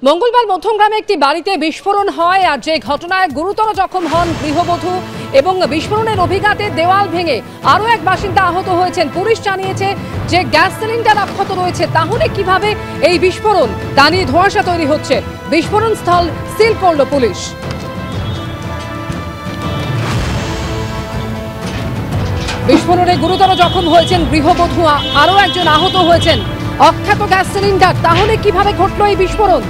মঙ্গলবার মধ্যমগ্রামে একটি বাড়িতে বিস্ফোরণ হয় আর যে ঘটনায় গুরুতর জখম হন গৃহবধূ এবং বিস্ফোরণের অভিঘাতে দেওয়াল ভেঙে আরও এক বাসিন্দা আহত হয়েছেন। পুলিশ জানিয়েছে যে গ্যাস সিলিন্ডার অক্ষত রয়েছে। তাহলে কিভাবে এই বিস্ফোরণ তা নিয়ে ধোঁয়াশা তৈরি হচ্ছে। বিস্ফোরণ স্থল সিল করল পুলিশ। বিস্ফোরণে গুরুতর জখম হয়েছেন গৃহবধূ, আরও একজন আহত হয়েছেন। অক্ষত গ্যাস সিলিন্ডার, তাহলে কিভাবে ঘটলো এই বিস্ফোরণ?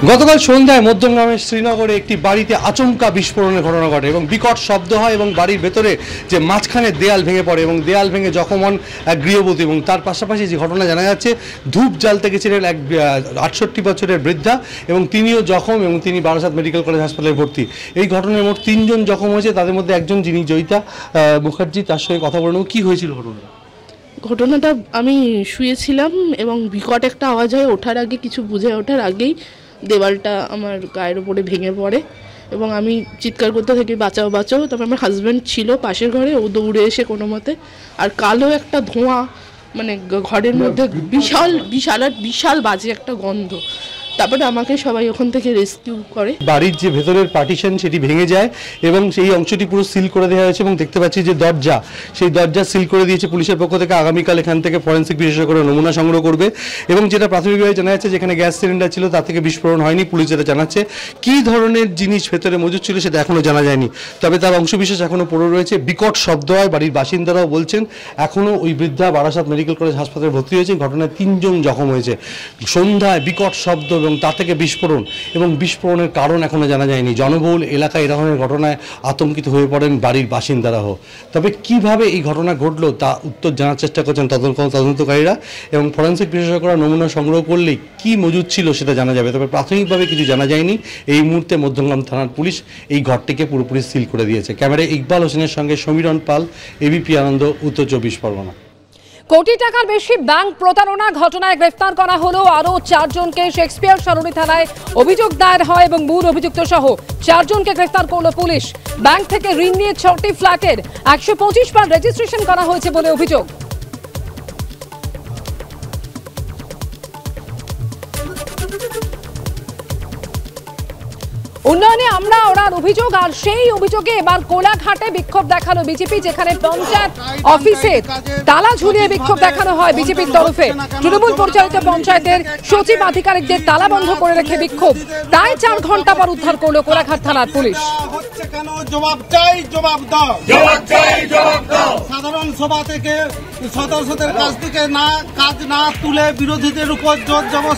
গতকাল সন্ধ্যায় মধ্যমগ্রামের শ্রীনগরে একটি বাড়িতে আচমকা বিস্ফোরণের ঘটনা ঘটে এবং বিকট শব্দ হয় এবং বাড়ির ভেতরে যে মাঝখানে দেয়াল ভেঙে পড়ে এবং দেয়াল ভেঙে জখম হন এক গৃহবধূ। এবং তার পাশাপাশি যে ঘটনা জানা যাচ্ছে, ধূপ জ্বালতে গেছিলেন এক 68 বছরের বৃদ্ধা এবং তিনিও জখম এবং তিনি বারাসাত মেডিকেল কলেজ হাসপাতালে ভর্তি। এই ঘটনায় মোট 3 জন জখম হয়েছে, তাদের মধ্যে একজন যিনি জয়িতা মুখার্জি, তার সঙ্গে কথা বলবো। কী হয়েছিল ঘটনাটা? আমি শুয়েছিলাম এবং বিকট একটা আওয়াজ হয়। ওঠার আগে, কিছু বুঝে ওঠার আগেই দেওয়ালটা আমার গায়ের উপরে ভেঙে পড়ে এবং আমি চিৎকার করতে থাকি, বাঁচাও বাঁচাও। তারপর আমার হাজব্যান্ড ছিল পাশের ঘরে, ও দৌড়ে এসে কোনো মতে, আর কালো একটা ধোঁয়া, মানে ঘরের মধ্যে বিশাল বিশাল আর বিশাল বাজে একটা গন্ধ। তারপরে আমাকে সবাই ওখান থেকে রেস্কিউ করে। বাড়ির যে ভেতরের পার্টিশন সেটি ভেঙে যায় এবং সেই অংশটি পুরো সিল করে দেওয়া হয়েছে এবং দেখতে পাচ্ছি যে দরজা, সেই দরজা সিল করে দিয়েছে পুলিশের পক্ষ থেকে। আগামীকাল এখান থেকে ফরেন্সিক বিশেষজ্ঞরা নমুনা সংগ্রহ করবে এবং যেটা প্রাথমিকভাবে জানা যাচ্ছে যেখানে গ্যাস সিলিন্ডার ছিল তার থেকে বিস্ফোরণ হয়নি। পুলিশ যেটা জানাচ্ছে কী ধরনের জিনিস ভেতরে মজুদ ছিল সেটা এখনও জানা যায়নি, তবে তার অংশবিশেষ এখনও পড়ে রয়েছে। বিকট শব্দ হয়, বাড়ির বাসিন্দারাও বলছেন এখনও ওই বৃদ্ধা বারাসাত মেডিকেল কলেজ হাসপাতালে ভর্তি হয়েছে। ঘটনায় 3 জন জখম হয়েছে। সন্ধ্যায় বিকট শব্দ এবং তা থেকে বিস্ফোরণ, এবং বিস্ফোরণের কারণ এখনো জানা যায়নি। জনবহুল এলাকায় এ ধরনের ঘটনায় আতঙ্কিত হয়ে পড়েন বাড়ির বাসিন্দারাও। তবে কিভাবে এই ঘটনা ঘটলো তা উত্তর জানার চেষ্টা করছেন তদন্তকারীরা এবং ফরেন্সিক বিশেষজ্ঞরা নমুনা সংগ্রহ করলেই কি মজুদ ছিল সেটা জানা যাবে। তবে প্রাথমিকভাবে কিছু জানা যায়নি। এই মুহূর্তে মধ্যমগ্রাম থানার পুলিশ এই ঘরটিকে পুরোপুরি সিল করে দিয়েছে। ক্যামেরায় ইকবাল হোসেনের সঙ্গে সমীরণ পাল, এবিপি আনন্দ, উত্তর 24 পরগনা। কোটি টাকার বেশি ব্যাংক প্রতারণা ঘটনায় গ্রেফতার করা হলো আরও 4 জনকে। শেক্সপিয়ার সরণি থানায় অভিযোগ দায়ের হয় এবং মূল অভিযুক্ত সহ 4 জনকে গ্রেফতার করলো পুলিশ। ব্যাংক থেকে ঋণ নিয়ে 6টি ফ্ল্যাটের 125 বার রেজিস্ট্রেশন করা হয়েছে বলে অভিযোগ। উন্নয়নে আমরা ওনার অভিযোগ, আর সেই অভিযোগে এবার কোলাঘাটে বিক্ষোভ দেখালো বিজেপি, যেখানে পঞ্চায়েত অফিসে তালা ঝুলিয়ে বিক্ষোভ দেখানো হয় বিজেপির তরফে। তৃণমূল পরিচালিত পঞ্চায়েতের সচিব আধিকারিকদের তালা বন্ধ করে রেখে বিক্ষোভ। প্রায় 4 ঘন্টা পর উদ্ধার করলো কোলাঘাট থানার পুলিশ। সাধারণ সভা থেকে সদস্যদের কাছ থেকে কাজ না তুলে বিরোধীদের উপর জোর জবরদস্তি